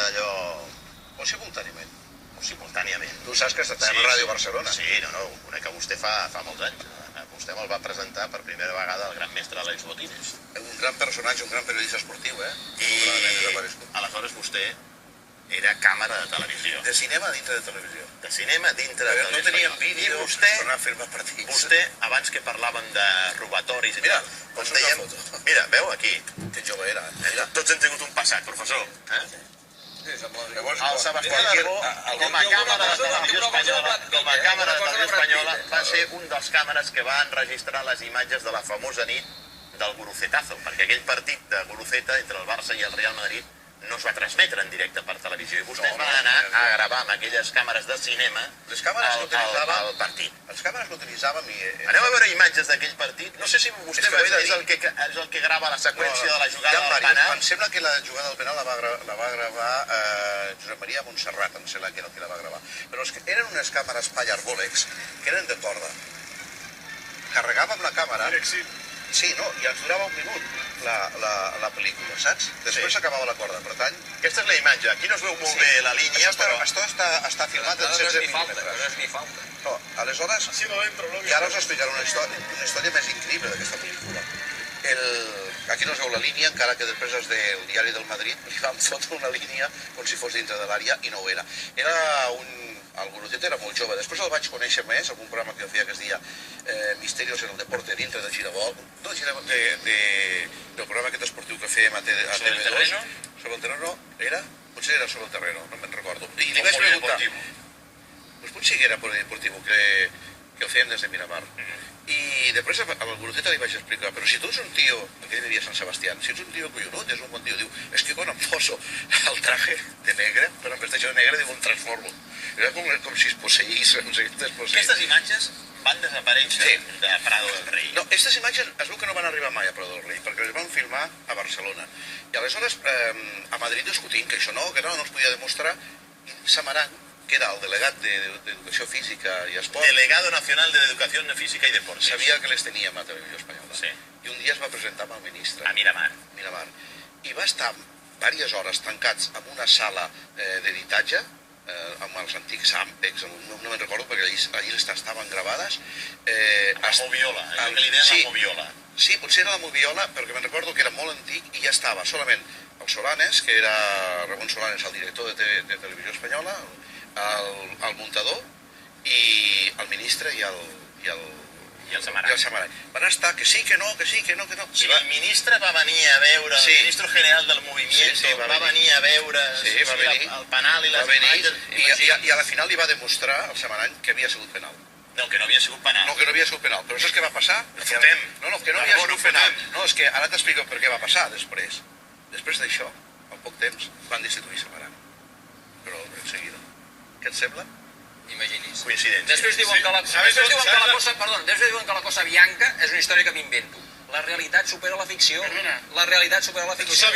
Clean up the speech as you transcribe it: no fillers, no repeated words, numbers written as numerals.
allò... O simultàniament. O simultàniament. Tu saps que has estat a Ràdio Barcelona. Sí, no, ho conec a vostè fa molts anys. Vostè me'l va presentar per primera vegada el gran mestre Àlex Botines. Un gran personatge, un gran periodista esportiu, I aleshores vostè era càmera de televisió. De cinema dintre de televisió. De cinema dintre de televisió. No teníem vídeo per anar a filmar partits. Vostè, abans que parlàvem de robatoris i tal, com dèiem... Mira, veu, aquí. Que jove era. Tots hem tingut un passat, professor. El Sebastià Darbo, com a càmera de televisió espanyola, va ser un dels càmeres que va enregistrar les imatges de la famosa nit del Gurucetazo, perquè aquell partit de Guruceta entre el Barça i el Real Madrid no es va transmetre en directe per televisió i vostè va anar a gravar amb aquelles càmeres de cinema el partit. Les càmeres que utilitzàvem i... Aneu a veure imatges d'aquell partit. No sé si vostè és el que grava la seqüència de la jugada del penal. Em sembla que la jugada del penal la va gravar Josep Maria Montserrat, em sembla que era el que la va gravar. Però eren unes càmeres Pallars Bolex que eren de corda. Carregàvem la càmera... Sí, no, i ens durava un minut la pel·lícula, saps? Després s'acabava la corda, per tant... Aquesta és la imatge, aquí no es veu molt bé la línia, però... Això està filmat en 16 mil·límetres. No és ni falta. No, aleshores... I ara us explicaré una història més increïble d'aquesta pel·lícula. Aquí no es veu la línia, encara que després els del Diari del Madrid li van fotre una línia com si fos dintre de l'àrea i no ho era. El Guruceta era molt jove, després el vaig conèixer més en un programa que feia que es deia Misterios en el Deporte dintre del Girabol, del programa aquest esportiu que fèiem a TV2. Sobre el terreno? Era? Potser era sobre el terreno, no me'n recordo. I li vaig preguntar... Potser que era polideportiu, que el fèiem des de Miramar. I després al Guruceta li vaig explicar, però si tu ets un tio, aquell vivia a Sant Sebastián, si ets un tio collonut, és un bon tio, diu, és que quan em poso el traje de negre, però em vesteixo de negre, diu, em transformo. Era com si es posseís, no sé què es posseís. Aquestes imatges van desaparèixer de Prado del Rei. No, aquestes imatges es veu que no van arribar mai a Prado del Rei, perquè les van filmar a Barcelona. I aleshores a Madrid discutint que això no es podia demostrar, Samaranch, que era el delegat d'Educació Física i Esport... Delegado Nacional de Educación Física y Deportes. Sabia que les teníem a Televisió Espanyola. Sí. I un dia es va presentar amb el ministre. A Miramar. I va estar diverses hores tancats en una sala d'editatge, amb els antics Ampex, no me'n recordo perquè allí estaven gravades. La Moviola, és el que li deien la Moviola. Sí, potser era la Moviola, perquè me'n recordo que era molt antic i ja estava solament el Solanes, que era Ramon Solanes, el director de Televisió Espanyola, el muntador i el ministre i el Samaranch. Van estar que sí, que no, que sí, que no, que no. I el ministre va venir a veure, el ministre general del movimiento, va venir a veure el penal i les imatges. I a la final li va demostrar al Samaranch que havia sigut penal. No, que no havia sigut penal. No, que no havia sigut penal. Però saps què va passar? No fotem. No, que no havia sigut penal. No, és que ara t'explico per què va passar després. Després d'això, al poc temps, van destituir Samaranch. Però en seguida. Què et sembla? Imagini's. Coincidència. Després diuen que la cosa bianca és una història que m'invento. La realitat supera la ficció. La realitat supera la ficció.